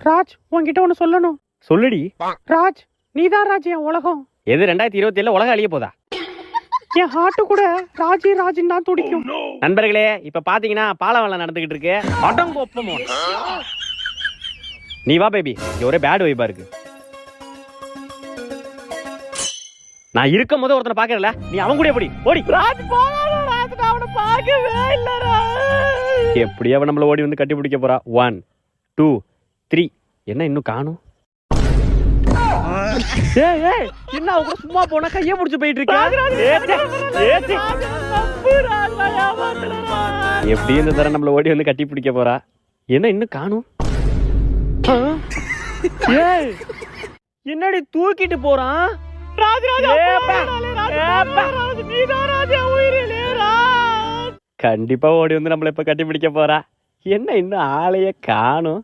ராஜ் உன்கிட்ட ஒண்ணு சொல்லணும். சொல்லுடி. ராஜ் நீதான் ராஜ் என் உலகம். எது 2027 உலகம் அழிய போதா? என் ஹார்ட் கூட ராஜி ராஜின்னு தான் துடிக்கும். நண்பர்களே இப்ப பாத்தீங்கன்னா பாலவெல்லாம் நடந்துகிட்டு இருக்கு. அடங்கொப்பமோ நீ வா பேபி, இங்க ஒரே பேட் வைபா இருக்கு. நான் இருக்கும் போது ஒருத்தனை பாக்கறல, நீ அவன் கூட எப்படி ஓடி. ராஜ் போறான் ராஜ், நான் அவனை பார்க்கவே இல்லடா. எப்படியே அவன் நம்மள ஓடி வந்து கட்டி பிடிக்க போறா. 1 2 3 என்ன இன்னும் காணும்? ஏய் ஏய் என்ன அவ கூட சும்மா போனா கைய புடிச்சு போயிட்டு இருக்க. எப்படி இந்த தர நம்மள ஓடி வந்து கட்டி பிடிக்க போறா. என்ன இன்னும் காணும்? ஏய் என்னடி தூக்கிட்டு போறான்? கண்டிப்பா ஓடி வந்து நம்மள இப்ப கட்டி பிடிக்க போறா. என்ன இன்னும் ஆளைய காணும்?